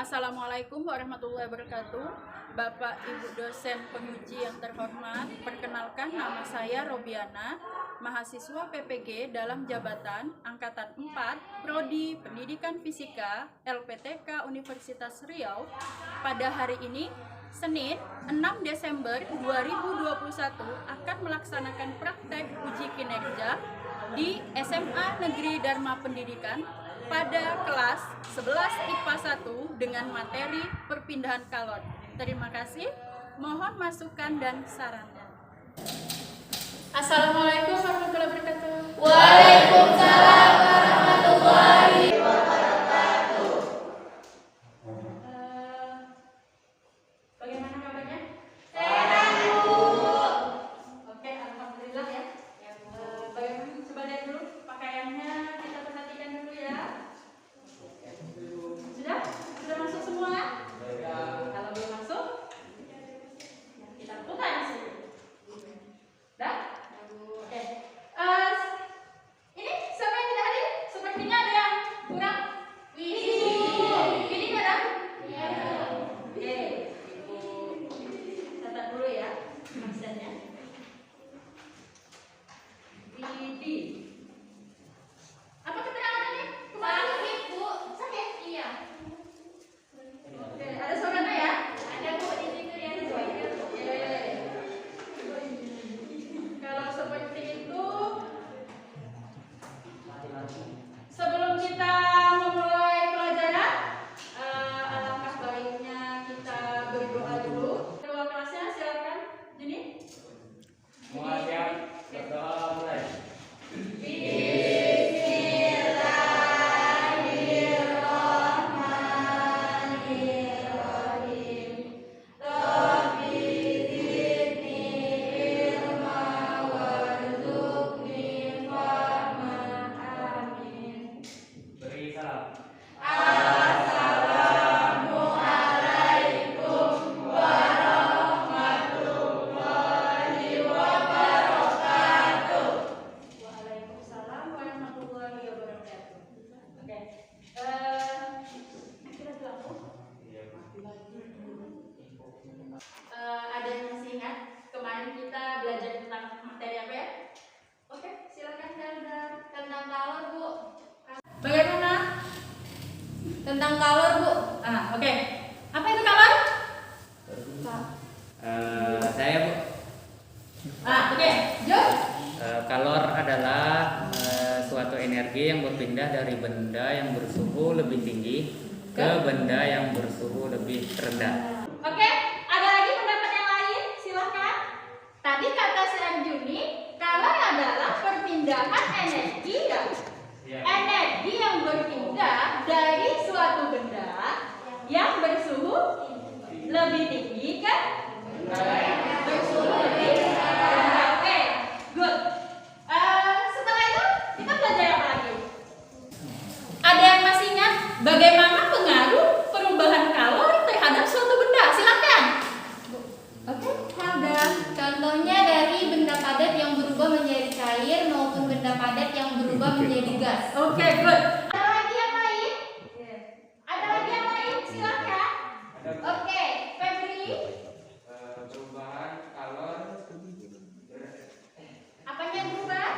Assalamualaikum warahmatullahi wabarakatuh. Bapak Ibu dosen penguji yang terhormat, perkenalkan nama saya Robiana, mahasiswa PPG dalam jabatan Angkatan 4, Prodi Pendidikan Fisika, LPTK Universitas Riau. Pada hari ini, Senin 6 Desember 2021 akan melaksanakan praktek uji kinerja di SMA Negeri Dharma Pendidikan pada kelas 11 IPA 1 dengan materi perpindahan kalor. Terima kasih. Mohon masukan dan sarannya. Assalamualaikum warahmatullahi wabarakatuh. Waalaikumsalam warahmatullahi wabarakatuh. Bagaimana kabarnya? Sehat, Bu. Oke, alhamdulillah ya. Bagaimana? Coba lihat dulu pakaiannya, kita perhatikan dulu ya. Sudah? Sudah masuk semua? Kalau belum masuk, kita buka di sini. Dah? Oke. Ini siapa yang tidak hadir? Sepertinya ada yang kurang. Ini ada? Iya. Oke. Ibu catat dulu ya absennya. Widi. Apa keterangan ini? Sakit, Bu. Sakit? Iya. Oke, ada suaranya ya? Ada, Bu, di situ ya. Kalau seperti itu, sebelum kita memulai pelajaran, alangkah baiknya kita berdoa dulu. Ketua kelasnya silakan, Juni. Semua siap, berdoa mulai. Beri salam. Waalaikumsalam warahmatullahi wabarakatuh. Oke. Kita bilang, ada yang masih ingat kemarin kita belajar tentang materi apa ya? Oke, silakan Kanda. Tentang kalor, Bu. Bagaimana? Tentang kalor, Bu. Oke. Apa itu kalor? Saya Bu, Oke. Jo? kalor adalah suatu energi yang berpindah dari benda yang bersuhu lebih tinggi ke benda yang bersuhu lebih rendah. Oke, ada lagi pendapat yang lain? Silakan. Tadi kata Sir Juni, kalor adalah perpindahan energi ya. Energi yang berpindah dari suatu benda yang bersuhu lebih tinggi ke bersuhu lebih rendah. Oke, good. Setelah itu kita belajar apa lagi? Ada yang masih ingat bagaimana pengaruh perubahan kalori terhadap suatu benda? Silakan. Oke, Helda. Contohnya dari benda padat yang berubah menjadi cair maupun benda padat yang berubah menjadi gas. Oke, good. Ada lagi yang lain? Ada lagi yang lain? Silakan. Oke, Febri. Perubahan kalor Apanya yang berubah?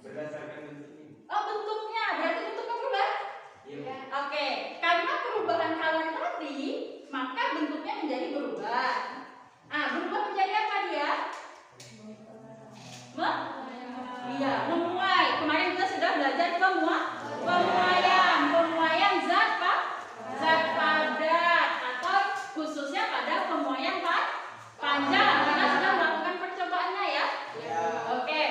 berdasarkan bentuknya. Oh, bentuknya. Berarti bentuknya berubah? Iya. Oke, karena perubahan kalori tadi, maka bentuknya menjadi berubah. Berubah menjadi apa dia? Iya, memuai. Kemarin kita sudah belajar pemuaian zat padat atau khususnya pada pemuaian panjang. Kita sudah melakukan percobaannya ya. Oke,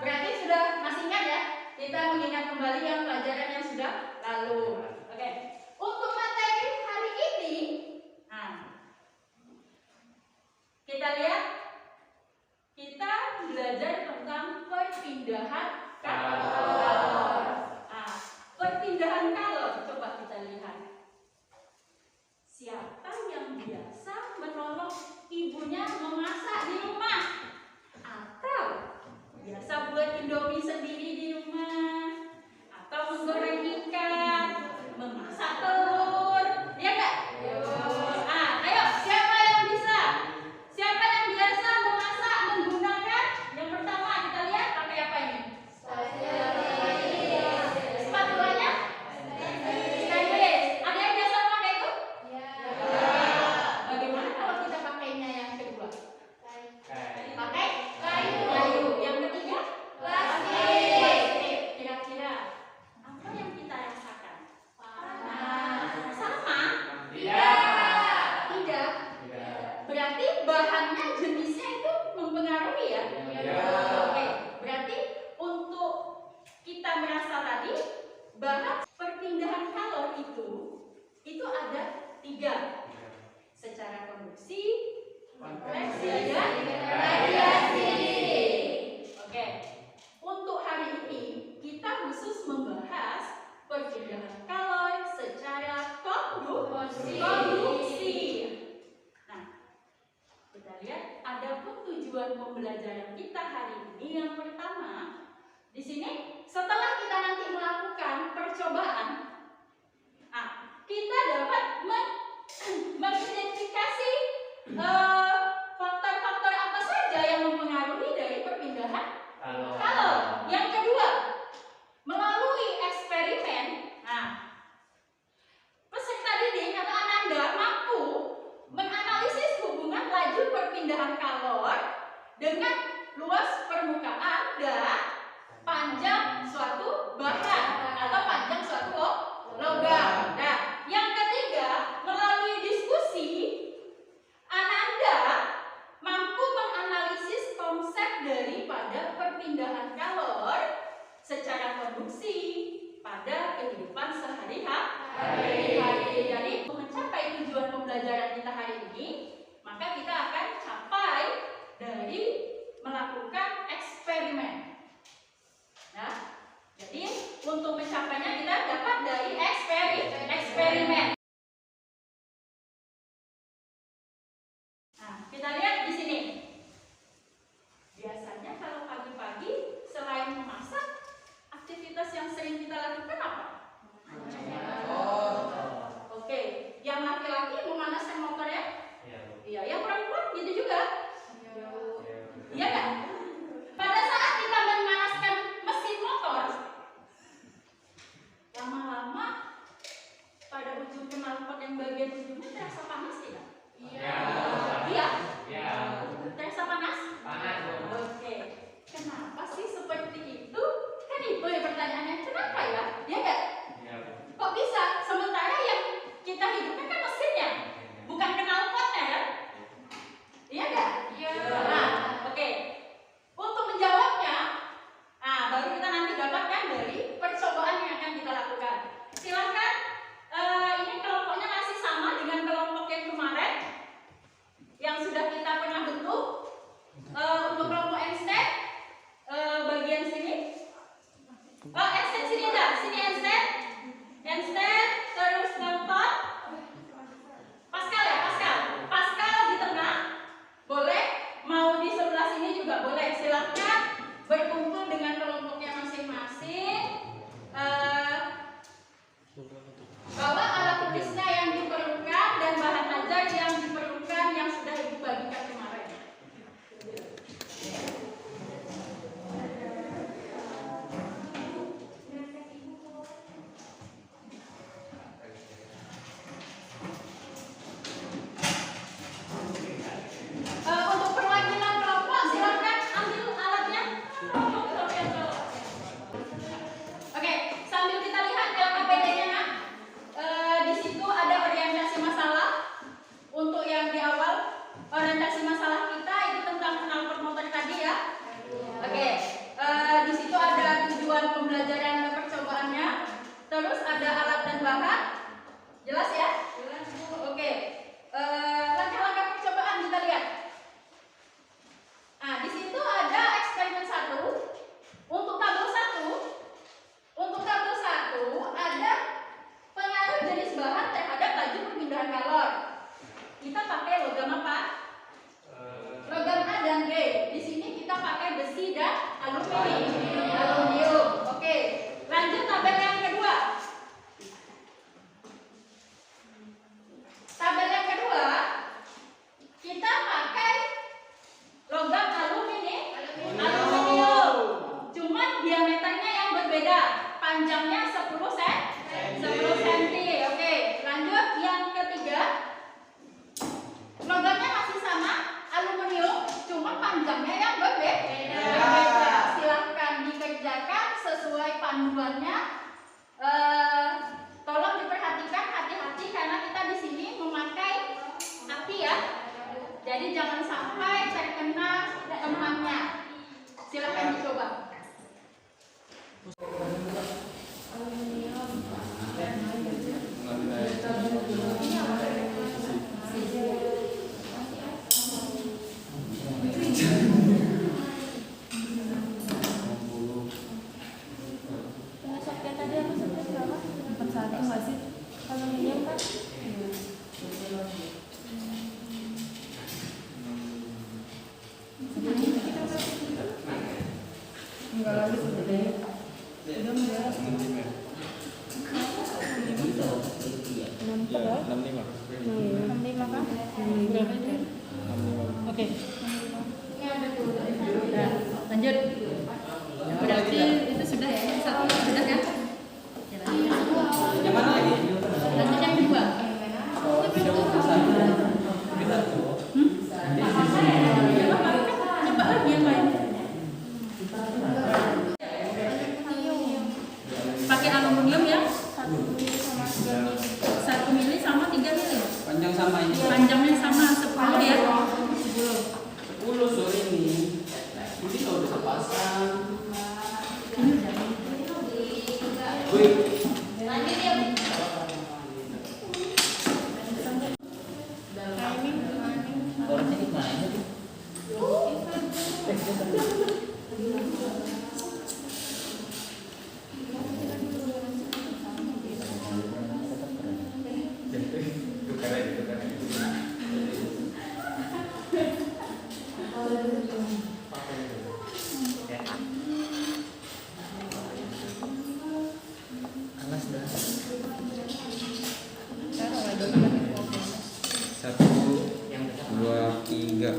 berarti sudah masih ingat ya? Kita mengingat kembali yang pelajaran yang sudah lalu. Oke, untuk materi hari ini, kita lihat, kita belajar tentang perpindahan kalor. Perpindahan kalor, coba kita lihat. Siapa yang biasa menolong ibunya memasak di rumah? Atau biasa buat Indomie sendiri di rumah? Atau menggoreng ikan, memasak telur? perpindahan kalor secara konduksi. Nah, kita lihat adapun tujuan pembelajaran kita hari ini yang pertama di sini setelah kita nanti melakukan percobaan, kita dapat mengidentifikasi faktor-faktor apa saja yang mempengaruhi dari perpindahan kalor. Yang kedua, melalui eksperimen, peserta didik atau Ananda mampu menganalisis hubungan laju perpindahan kalor dengan luas permukaan dan panjang suatu bahan atau panjang suatu logam. Nah, yang ketiga, melalui diskusi, Ananda mampu menganalisis konsep daripada perpindahan kalor secara konduksi pada kehidupan sehari-hari. Jadi, mencapai tujuan pembelajaran kita hari ini, maka kita akan capai dari melakukan eksperimen. Nah, jadi untuk mencapainya kita dapat dari eksperimen. Nah, kita lihat di sini. Biasanya kalau pagi-pagi selain memasak, aktivitas yang sering kita lakukan apa? Oke, yang laki-laki memanaskan motornya? Iya, yang perempuan gitu juga. Iya kan? Pada saat kita memanaskan mesin motor, lama-lama pada ujung knalpot yang bagian ujungnya terasa panas tidak? Iya. Terasa panas? Oke. Kenapa sih seperti itu? Kan itu ya pertanyaannya. Kenapa ya? Ya enggak? Kok bisa? Sementara yang kita hidupkan kan mesinnya, bukan knalpotnya kan? Iya enggak? Nah, oke. Untuk menjawabnya, baru kita nanti dapatkan dari percobaan yang akan kita lakukan. Silakan, ini kelompoknya masih sama dengan kelompok yang kemarin, yang sudah kita pernah bentuk. Untuk kelompok Einstein, bagian sini. Einstein sini enggak? Sini Einstein, terus Newton, Pascal ya, Pascal di tengah. Boleh, mau di sebelah sini juga boleh. Silakan berkumpul dengan kelompoknya masing-masing. Bawa alat tulisnya yang diperlukan dan bahan ajar yang diperlukan yang sudah Ibu bagikan kemarin. Untuk perwakilan kelompok silakan ambil alatnya. Oke, sambil kita lihat LKPD-nya, nak. Di situ ada orientasi masalah. Untuk yang di awal, orientasi masalah kita itu tentang knalpot motor tadi ya. Oke, di situ ada tujuan pembelajaran percobaannya. Terus ada alat dan bahan. Jelas ya? Oke. Langkah-langkah percobaan kita lihat. Di situ ada eksperimen 1. Untuk tabel 1 ada pengaruh jenis bahan terhadap laju perpindahan kalor. Kita pakai logam apa? Logam A dan G. Di sini kita pakai besi dan aluminium. Oke. Lanjut tabel yang kedua. Tabel yang kedua kita pakai logam aluminium. Cuman diameternya yang berbeda. Panjangnya 10 cm. Oke, lanjut yang ketiga. Logamnya masih sama, aluminium, cuma panjangnya yang berbeda. Silahkan dikerjakan sesuai panduannya. Tolong diperhatikan, hati-hati karena kita di sini memakai api ya. Jadi jangan sampai terkena temannya. Silahkan dicoba. nggak sih? Aluminium kan? Enggak lagi sebenarnya. Udah enggak. 65. 65 kan? Berapa itu? Oke. Nah, lanjut. Berarti itu sudah ya? Satu sudah kan? Yang mana lagi? Lanjut yang kedua. Coba lagi yang lain. Pakai aluminium ya? 1 mili sama 3 mili. Panjang sama ini. Panjangnya sama 10 ya? 10 sore ini. Ini kalau udah terpasang. Wih. Lanjut ya, Bu. Orangnya di mana? Alas dah. 1, 2, 3.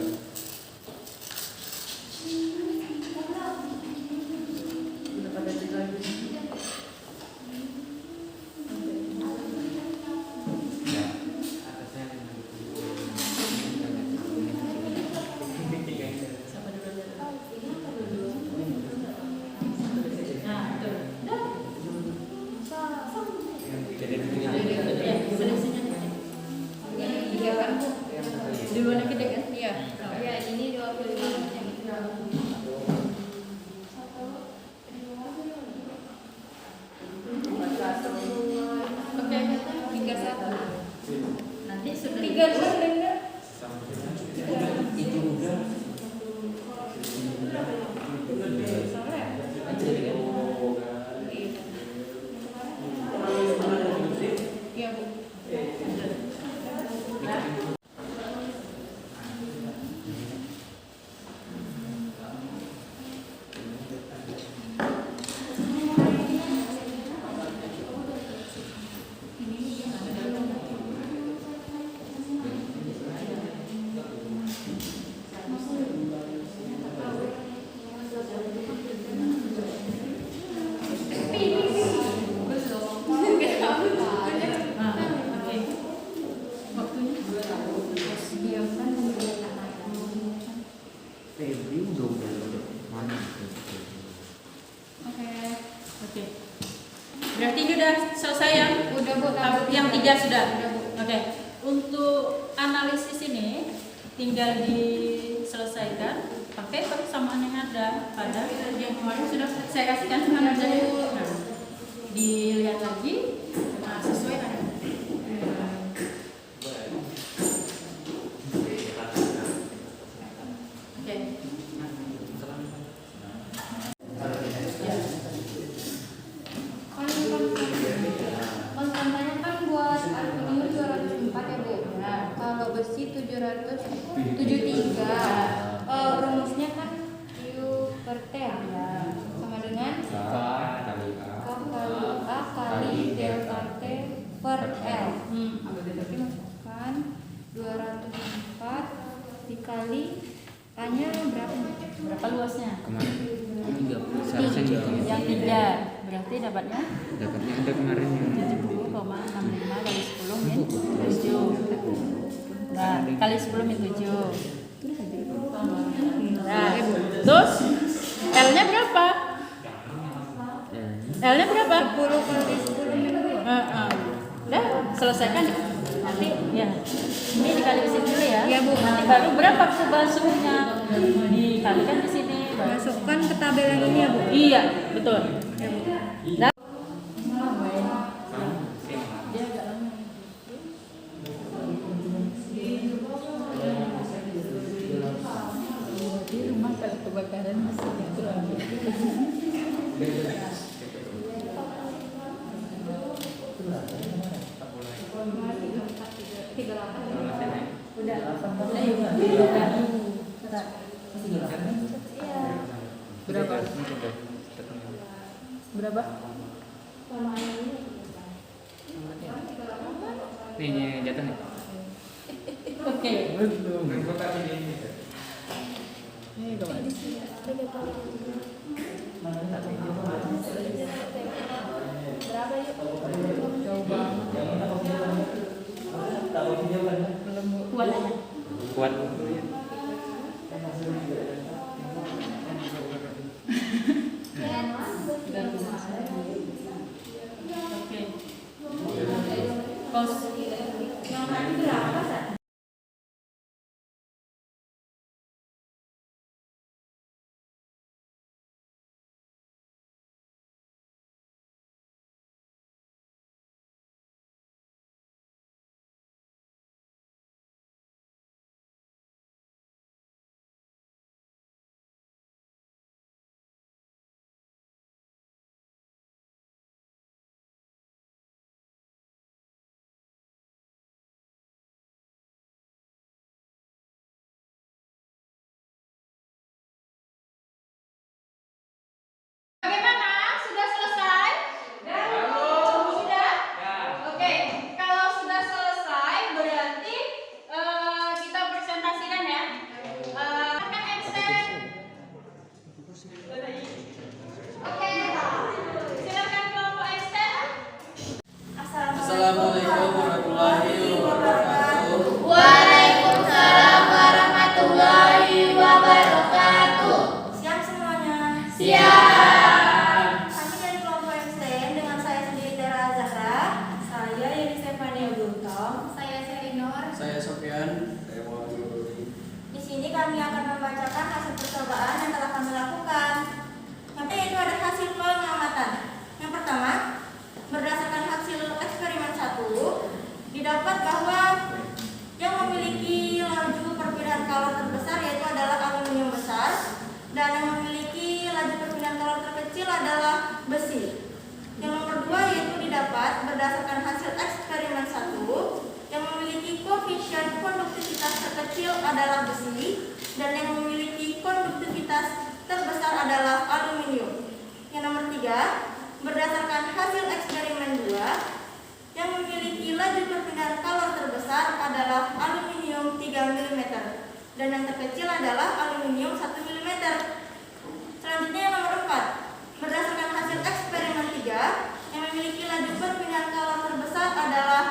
Ya, seleksinya. Iya kan, Bu? Duluan yang gede kan? Iya. Ya, ini 25 yang itu. Oke, 31. nanti sudah 32 bener. Iya, Bu. Oke. Berarti ini udah selesai ya? Udah, Bu. Yang 3 sudah. Udah, Bu. Oke. Untuk analisis ini tinggal diselesaikan pakai persamaan yang ada pada yang kemarin sudah saya kasihkan dengan aja. Nah, dilihat lagi. Nah, sesuai ada. Oke. Konstantanya kan buat aluminium 204 ya, Bu. Nah, Kalau besi 773. Rumusnya kan U per T sama dengan K kali delta T per L. Berarti masukkan 204 dikali A-nya berapa? berapa luasnya? Kemarin 30. Seharusnya 30. Yang 3. Berarti dapatnya Dapatnya ada kemarin yang 70,65 kali 10 min 7. Nah, kali 10 min 7. Nah, terus L-nya berapa? L-nya berapa? 10 kali 10 min 2. Udah, selesaikan. Nanti ya. Ini dikali di sini dulu ya. Iya, Bu. Nanti baru berapa perubahan suhunya? Dikalikan di sini. Masukkan ke tabel yang ini ya, Bu. Iya, betul. Nah, di rumah kalau kebakaran masih itu lagi. berapa? Nih jatuh nih. Oke. Belum. Ini kemana? Berapa yuk? Jauh banget. Belum kuat aja. Kuat. Oke. Pause. Yang tadi berapa, Sa? Bagaimana? Sudah selesai? Sudah? Oke, kalau sudah selesai berarti kita presentasikan ya. Makan Einstein. Oke, silakan kelompok Einstein. Assalamualaikum warahmatullahi wabarakatuh. Waalaikumsalam warahmatullahi wabarakatuh. Siap semuanya? Siap. Kami dari kelompok Einstein dengan saya sendiri Tera Zahra. Saya Yeni Stefania Gultom. Saya Selinor. Saya Sofyan. Saya Muhammad. Di sini kami akan membacakan hasil percobaan yang telah kami lakukan. Nanti itu ada hasil pengamatan. Yang pertama, berdasarkan hasil eksperimen 1, didapat bahwa yang memiliki laju perpindahan kalor terbesar yaitu adalah aluminium besar, dan yang memiliki laju perpindahan kalor terkecil adalah besi. Yang nomor 2 yaitu didapat berdasarkan hasil eksperimen 1, yang memiliki koefisien konduktivitas terkecil adalah besi, dan yang memiliki konduktivitas terbesar adalah aluminium. Yang nomor 3, berdasarkan hasil eksperimen 2, yang memiliki laju perpindahan kalor terbesar adalah aluminium 3 mm, dan yang terkecil adalah aluminium 1 mm. Selanjutnya yang nomor 4, berdasarkan hasil eksperimen 3, yang memiliki laju perpindahan kalor terbesar adalah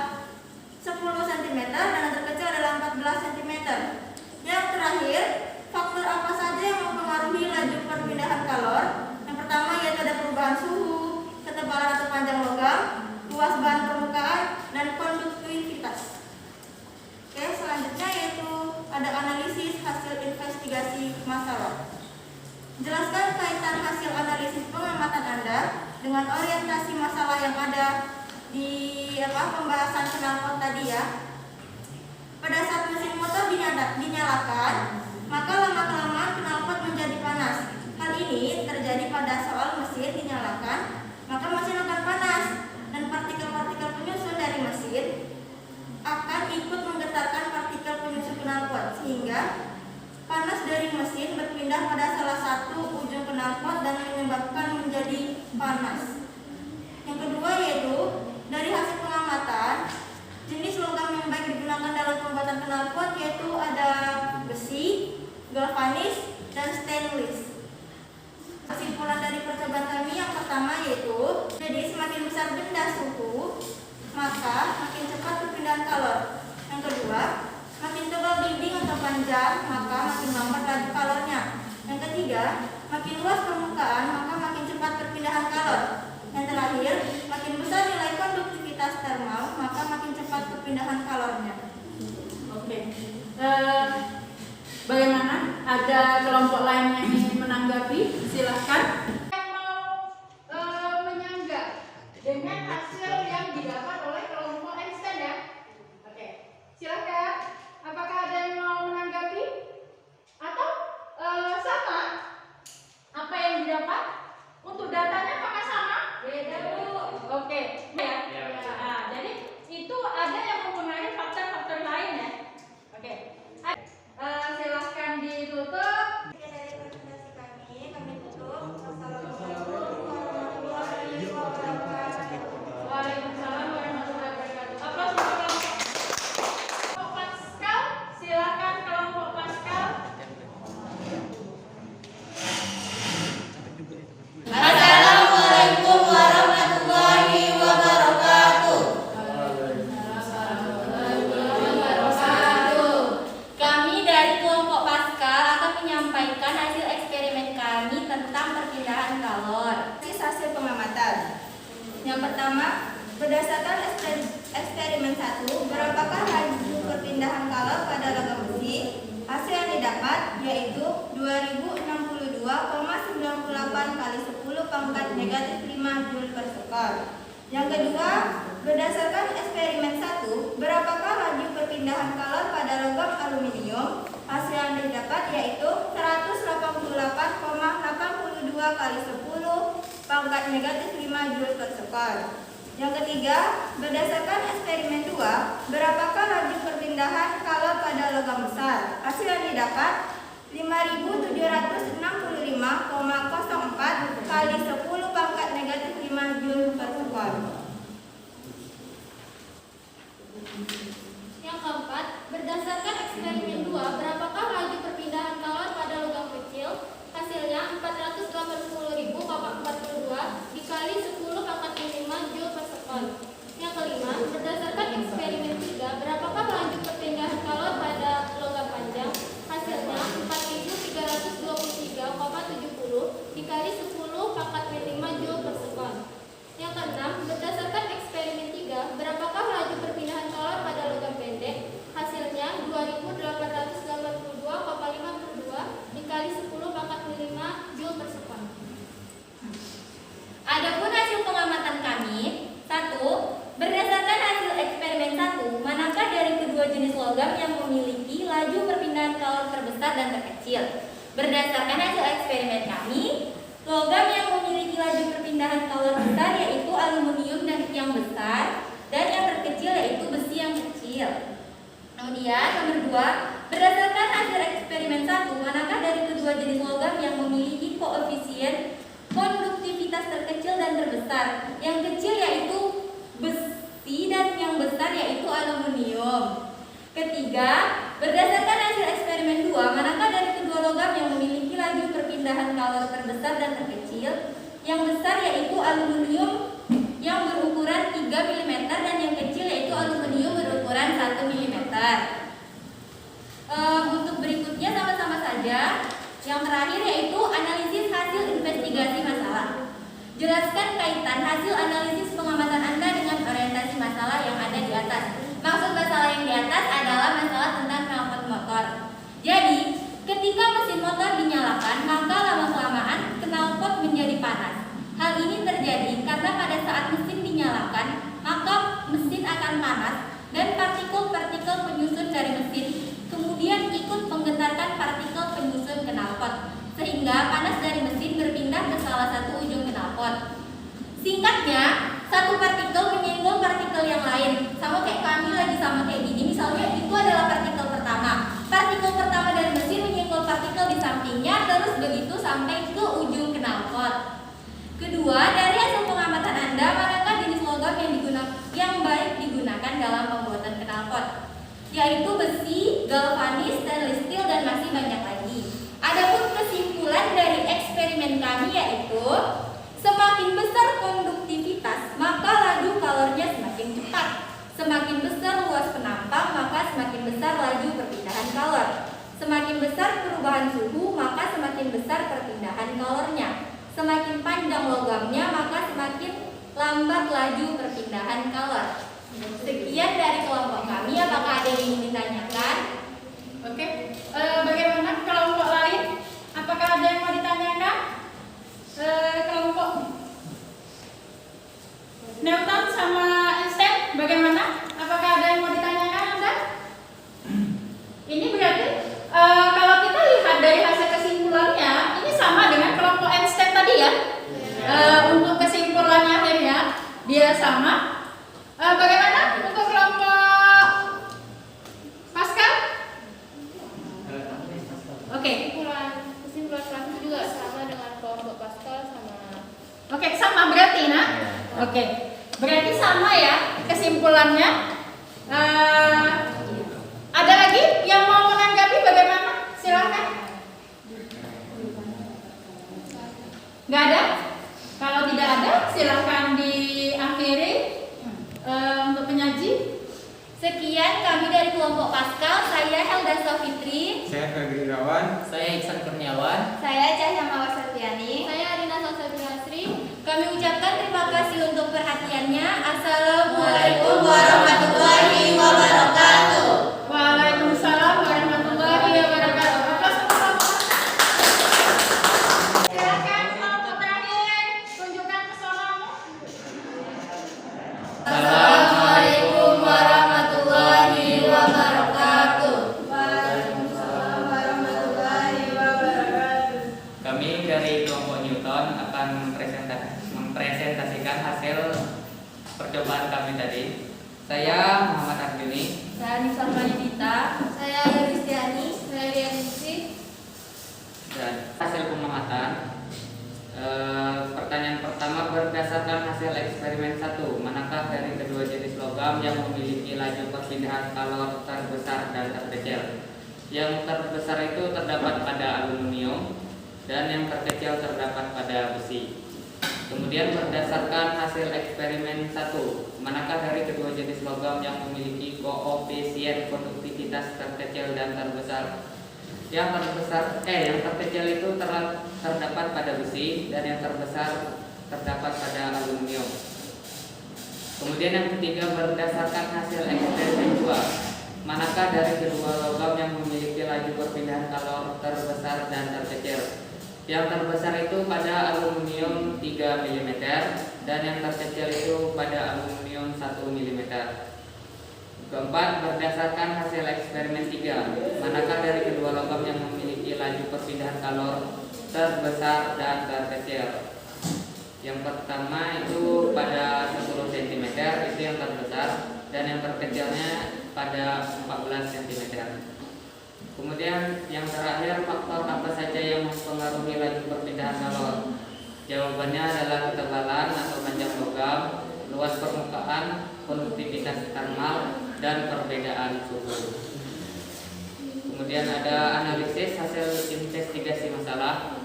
10 cm dan yang terkecil adalah 14 cm. Yang terakhir, faktor apa saja yang mempengaruhi laju perpindahan kalor? Yang pertama yaitu ada perubahan suhu, ketebalan atau panjang logam, luas bahan permukaan, dan konduktivitas. Oke, selanjutnya yaitu ada analisis hasil investigasi masalah. Jelaskan kaitan hasil analisis pengamatan Anda dengan orientasi masalah yang ada di pembahasan knalpot tadi ya. Pada saat mesin motor dinyalakan, maka lama-kelamaan knalpot menjadi panas. Hal ini terjadi pada soal mesin dinyalakan, maka mesin akan panas dan partikel-partikel penyusun dari mesin akan ikut menggetarkan partikel penyusun knalpot sehingga panas dari mesin berpindah pada salah satu ujung knalpot dan menyebabkan menjadi panas. Yang kedua yaitu dari hasil pengamatan, jenis logam yang baik digunakan dalam pembuatan knalpot yaitu ada besi, galvanis, dan stainless. Kesimpulan dari percobaan kami yang pertama yaitu, jadi semakin besar benda suhu, maka makin cepat perpindahan kalor. Yang kedua, makin tebal dinding atau panjang, maka makin lambat laju kalornya. Yang ketiga, makin luas permukaan, maka makin cepat perpindahan kalor. Yang terakhir, makin besar nilai konduktivitas termal, maka makin cepat perpindahan kalornya. Oke. Bagaimana? Ada kelompok lain yang ingin menanggapi? Silahkan. Yang mau menyanggah dengan hasil yang didapat oleh kelompok Einstein ya. Oke, silakan. Apakah ada yang mau menanggapi? Atau sama? Apa yang didapat? Untuk datanya apakah sama? Beda Bu. Oke, ya. Nah, jadi itu ada yang mempengaruhi faktor-faktor lain ya. Oke. Silahkan ditutup. Dari presentasi kami tutup. Yang pertama, berdasarkan eksperimen 1, berapakah laju perpindahan kalor pada logam besi? Hasil yang didapat yaitu 2062,98 kali 10 pangkat negatif 5 Joule per sekon. Yang kedua, berdasarkan eksperimen 1, berapakah laju perpindahan kalor pada logam aluminium? Hasil yang didapat yaitu 188,82 kali 10 pangkat negatif 5 Joule per sekon. Yang ketiga, berdasarkan eksperimen 2, berapakah laju perpindahan kalor pada logam besar? Hasil yang didapat 5765,04 kali 10 pangkat negatif 5 Joule per sekon. Yang keempat, berdasarkan eksperimen 2, berapakah laju perpindahan kalor pada logam kecil? Hasilnya 480.000,42 dikali 10 pangkat 5 Joule per sekon. Yang kelima, berdasarkan eksperimen 3, berapakah laju perpindahan kalor pada logam panjang? Hasilnya 4.323,70 dikali 10 pangkat 5 Joule per sekon. Yang keenam, berdasarkan eksperimen 3, berapakah laju perpindahan kalor pada logam pendek? Hasilnya 2.882,52 dikali 10 pangkat 5 Joule per sekon. Adapun hasil pengamatan kami, 1. Berdasarkan hasil eksperimen 1, manakah dari kedua jenis logam yang memiliki laju perpindahan kalor terbesar dan terkecil? Berdasarkan hasil eksperimen kami, logam yang memiliki laju perpindahan kalor besar yaitu aluminium dan yang besar, dan yang terkecil yaitu besi yang kecil. Kemudian nomor 2, berdasarkan hasil eksperimen 1, manakah dari kedua jenis logam yang memiliki koefisien konduktivitas terkecil dan terbesar? Yang kecil yaitu besi dan yang besar yaitu aluminium. Ketiga, berdasarkan hasil eksperimen 2, manakah dari kedua logam yang memiliki laju perpindahan kalor terbesar dan terkecil? Yang besar yaitu aluminium yang berukuran 3 mm dan yang kecil yaitu aluminium berukuran 1 mm. Untuk berikutnya sama-sama saja. Yang terakhir yaitu analisis hasil investigasi masalah. Jelaskan kaitan hasil analisis pengamatan Anda dengan orientasi masalah yang ada di atas. Maksud masalah yang di atas adalah masalah tentang knalpot motor. Jadi, ketika mesin motor dinyalakan, maka lama-kelamaan knalpot menjadi panas. Hal ini terjadi karena pada saat mesin dinyalakan, maka mesin akan panas dan partikel-partikel penyusun dari mesin kemudian ikut menggetarkan partikel penyusun knalpot, sehingga panas dari mesin berpindah ke salah satu ujung knalpot. Singkatnya, satu partikel menyinggung partikel yang lain. Sama kayak kami lagi sama kayak gini, misalnya itu adalah partikel pertama. Partikel pertama dari mesin menyinggung partikel di sampingnya, terus begitu sampai ke ujung knalpot. Kedua, dari hasil pengamatan Anda, manakah jenis logam yang baik digunakan dalam pembuatan knalpot? Yaitu besi, galvanis, stainless steel, dan masih banyak lagi. Adapun kesimpulan dari eksperimen kami yaitu semakin besar konduktivitas, maka laju kalornya semakin cepat. Semakin besar luas penampang, maka semakin besar laju perpindahan kalor. Semakin besar perubahan suhu, maka semakin besar perpindahan kalornya. Semakin panjang logamnya, maka semakin lambat laju perpindahan kalor. Sekian dari kelompok kami. Apakah ada yang ingin ditanyakan? Oke, bagaimana kelompok lain? Apakah ada yang mau ditanyakan? Kelompok Newton sama Einstein, bagaimana? Apakah ada yang mau ditanyakan Anda? Ini berarti kalau kita lihat dari hasil kesimpulannya, ini sama dengan kelompok Einstein tadi ya. Untuk kesimpulannya akhirnya dia sama. Bagaimana untuk kelompok Pascal? Oke. Kesimpulan kami juga sama dengan kelompok Pascal sama. Oke, sama berarti nah. Oke. Berarti sama ya kesimpulannya. Ada lagi yang mau menanggapi bagaimana? Silakan. Nggak ada? Kalau tidak ada, silakan diakhiri untuk penyaji. Sekian kami dari kelompok Pascal. Saya Helda Sofitri. Saya Febri Irawan. Saya Iksan Kurniawan. Saya Cahya Mawasartiani. Saya Arina Salsabila Asri. Kami ucapkan terima kasih untuk perhatian semuanya. Assalamualaikum warahmatullahi wabarakatuh. Waalaikumsalam warahmatullahi wabarakatuh. Aplaus untuk kelompok. Silakan kelompok terakhir, tunjukkan pesona. Assalamualaikum warahmatullahi wabarakatuh. Waalaikumsalam warahmatullahi wabarakatuh. Kami dari kelompok Newton akan mempresentasikan hasil percobaan kami tadi. Saya Muhammad Arjuni. Saya Nisa Pranidita. Saya Yulistiani. Saya Rianingsih. Dan hasil pengamatan, pertanyaan pertama, berdasarkan hasil eksperimen 1, manakah dari kedua jenis logam yang memiliki laju perpindahan kalor terbesar dan terkecil? Yang terbesar itu terdapat pada aluminium dan yang terkecil terdapat pada besi. Kemudian berdasarkan hasil eksperimen 1, manakah dari kedua jenis logam yang memiliki koefisien konduktivitas terkecil dan terbesar? Yang terkecil itu terdapat pada besi dan yang terbesar terdapat pada aluminium. Kemudian yang ketiga, berdasarkan hasil eksperimen 2, manakah dari kedua logam yang memiliki laju perpindahan kalor terbesar dan terkecil? Yang terbesar itu pada aluminium 3 mm dan yang terkecil itu pada aluminium 1 mm. Keempat, berdasarkan hasil eksperimen 3, manakah dari kedua logam yang memiliki laju perpindahan kalor terbesar dan terkecil? Yang pertama itu pada 10 cm, itu yang terbesar, dan yang terkecilnya pada 14 cm. Kemudian yang terakhir, faktor apa saja yang mempengaruhi laju perpindahan kalor? Jawabannya adalah ketebalan atau panjang logam, luas permukaan, konduktivitas termal, dan perbedaan suhu. Kemudian ada analisis hasil investigasi masalah.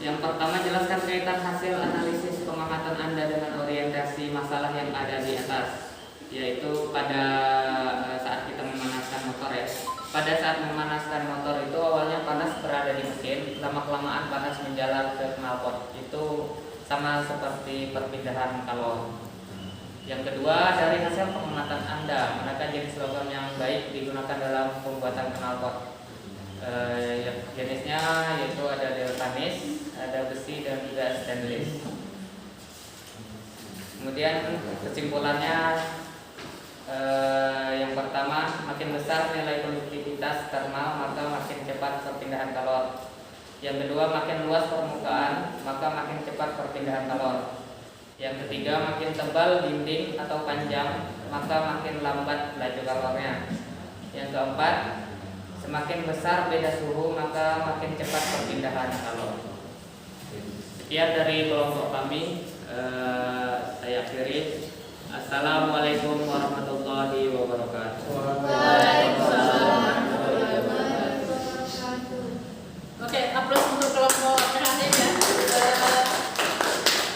Yang pertama, jelaskan kaitan hasil analisis pengamatan Anda dengan orientasi masalah yang ada di atas, yaitu pada saat kita memanaskan motor ya. Pada saat memanaskan motor itu awalnya panas berada di mesin, lama-kelamaan panas menjalar ke knalpot. Itu sama seperti perpindahan kalor. Yang kedua, dari hasil pengamatan Anda, manakah jenis logam yang baik digunakan dalam pembuatan knalpot? Jenisnya yaitu ada deltanis, ada besi, dan juga stainless. Kemudian kesimpulannya, yang pertama, makin besar nilai konduktivitas termal maka makin cepat perpindahan kalor. Yang kedua, makin luas permukaan maka makin cepat perpindahan kalor. Yang ketiga, makin tebal dinding atau panjang maka makin lambat laju kalornya. Yang keempat, semakin besar beda suhu maka makin cepat perpindahan kalor. Sekian dari kelompok kami. Saya akhiri. Assalamualaikum warahmatullahi wabarakatuh. Oke, aplaus untuk kelompok terakhir ya.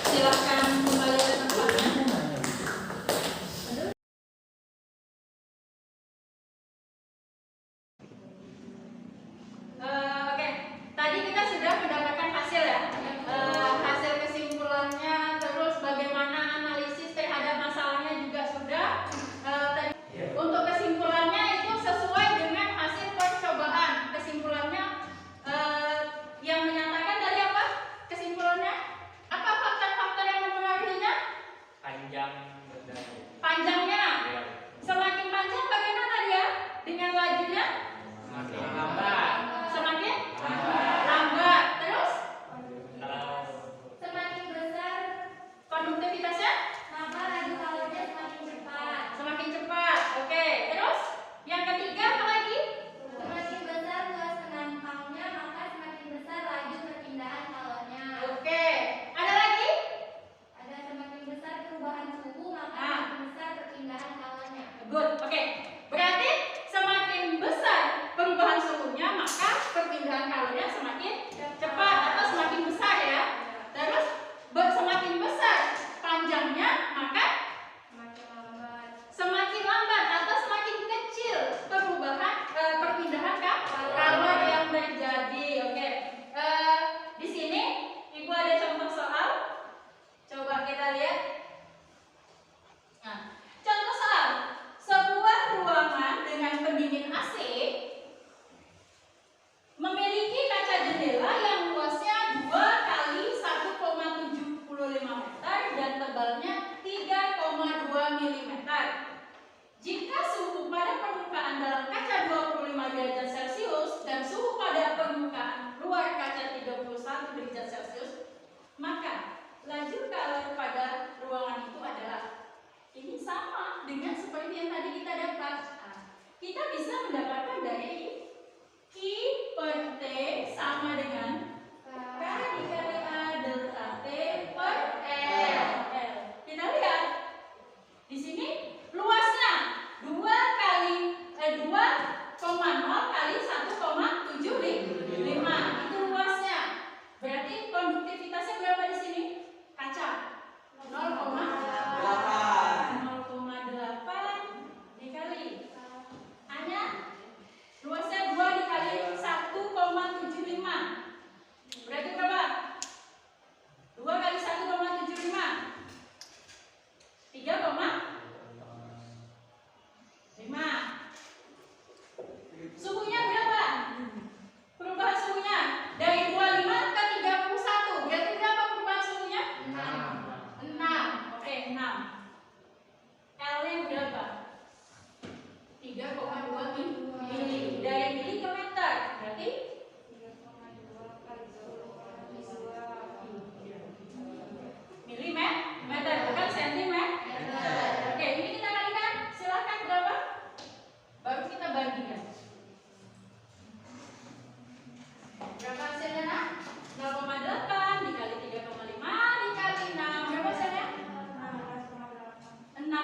Silahkan kembali ke tempatnya. Oke, tadi kita sudah mendapatkan hasil ya. Hasil kesimpulannya, terus bagaimana analisis terhadap masalahnya juga sudah. Tadi untuk kesimpulannya itu sesuai dengan hasil percobaan. Kesimpulannya yang menyatakan tadi apa? Kesimpulannya apa faktor-faktor yang mempengaruhinya? Panjangnya. Semakin panjang bagaimana dia dengan lajunya? Semakin lambat. Terus Semakin besar, konduktivitasnya maka laju kalornya semakin cepat. semakin cepat. Oke. Terus yang ketiga apa lagi? Semakin besar luas penampangnya, maka semakin besar laju perpindahan kalornya. Oke. Ada lagi? Ada semakin besar perubahan suhu, maka tebalnya 3,2 mm. Jika suhu pada permukaan dalam kaca 25 derajat Celcius dan suhu pada permukaan luar kaca 31 derajat Celcius, maka laju kalor pada ruangan itu adalah ini sama dengan seperti yang tadi kita dapat. Nah, kita bisa mendapatkan dari I per T sama dengan K dikali A delta T per L. Kita lihat di sini luasnya 2,0 kali 1,75 itu luasnya. Berarti konduktivitasnya berapa di sini? Kaca 0,8 dikali hanya luasnya 2 dikali 1,75 berarti berapa? 2 kali 1,75 3,5. Suhunya berapa? Perubahan suhunya dari 25 ke 31. Berarti berapa perubahan suhunya? 6. Oke, 6. L-nya berapa? 3,2 mili. Dari mili ke meter. Berarti milimeter, bukan sentimeter. Oke, ini kita kalikan. Silakan berapa? Baru kita bagikan. Berapa hasilnya, nak? 0,8 dikali 3,5 dikali 6. Berapa hasilnya? 16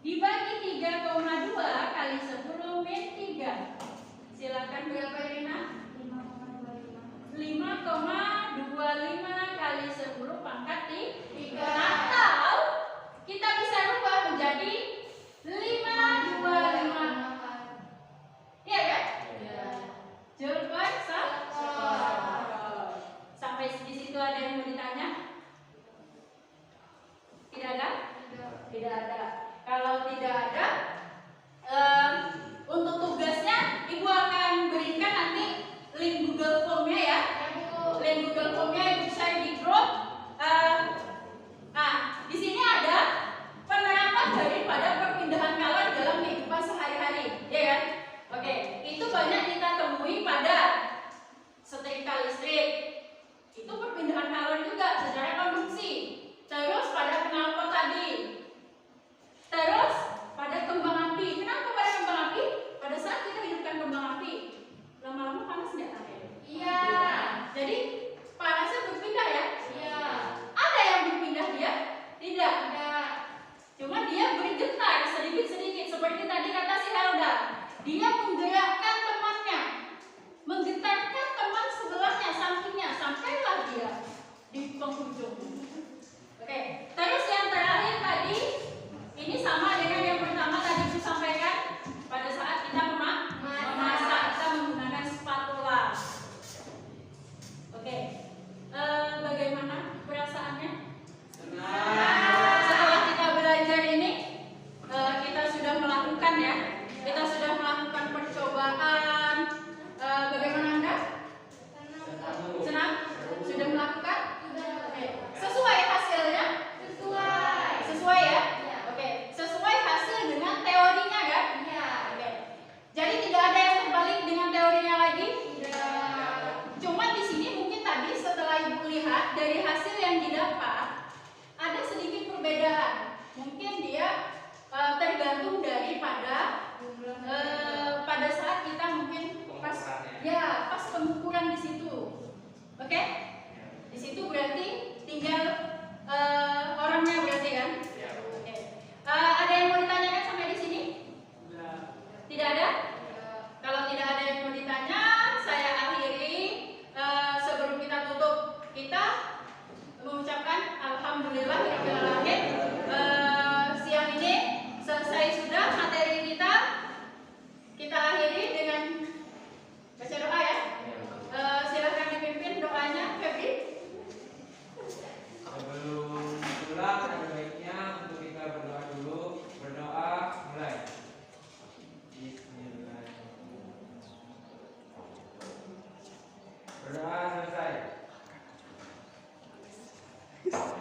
dibagi 3,2 kali 10 min 3. Silakan berapa ini, nak? 5,25 kali 10 pangkat 3. Atau kita bisa rubah menjadi 525. Iya kan? Joule per sekon. Sampai di situ ada yang mau ditanya? Tidak ada? Tidak ada. Kalau tidak ada, untuk tugasnya Ibu akan berikan nanti link Google Form-nya ya. Link Google Form-nya Ibu share di grup. Di sini ada penerapan daripada perpindahan kalor dalam kehidupan sehari-hari, ya kan? Oke, itu banyak kita temui pada setrika listrik. Itu perpindahan kalor juga secara konduksi. Terus pada knalpot tadi. Terus pada kembang api. Kenapa pada kembang api? Pada saat kita hidupkan kembang api, lama-lama panas nggak air? Iya. Jadi panasnya berpindah ya? Iya. Ada yang berpindah dia? Tidak. Cuma dia bergetar sedikit-sedikit. Seperti tadi kata si Helda. Dia menggerakkan temannya, menggetarkan teman sebelahnya, sampingnya, sampailah dia di penghujung. Oke. Terus yang terakhir tadi, ini sama dengan yang pertama tadi saya sampaikan. Pada saat kita memasak, kita menggunakan spatula. Oke. Bagaimana perasaannya? Setelah kita belajar ini, kita sudah melakukan ya. Kita sudah melakukan percobaan. Bagaimana Anda? Senang? Sudah melakukan? Oke. Sesuai hasilnya? Sesuai ya? Oke. Sesuai hasil dengan teorinya kan? Iya. Oke. Jadi tidak ada yang terbalik dengan teorinya lagi? Tidak. Cuma di sini mungkin tadi setelah Ibu lihat dari hasil yang didapat ada sedikit perbedaan. Mungkin dia tergantung daripada pada saat kita mungkin pas pengukuran di situ. Oke? Di situ berarti tinggal orangnya berarti kan? Oke. Ada yang mau ditanyakan sampai di sini? Tidak ada? Kalau tidak ada yang mau ditanya, saya akhiri. Sebelum kita tutup, kita mengucapkan alhamdulillahirabbil alamin. Siang ini selesai sudah materi kita. Kita akhiri dengan baca doa ya. Silahkan dipimpin doanya, Febri. Sebelum pulang, ada baiknya untuk kita berdoa dulu. Berdoa mulai. Bismillahirrahmanirrahim. Berdoa selesai. Yes.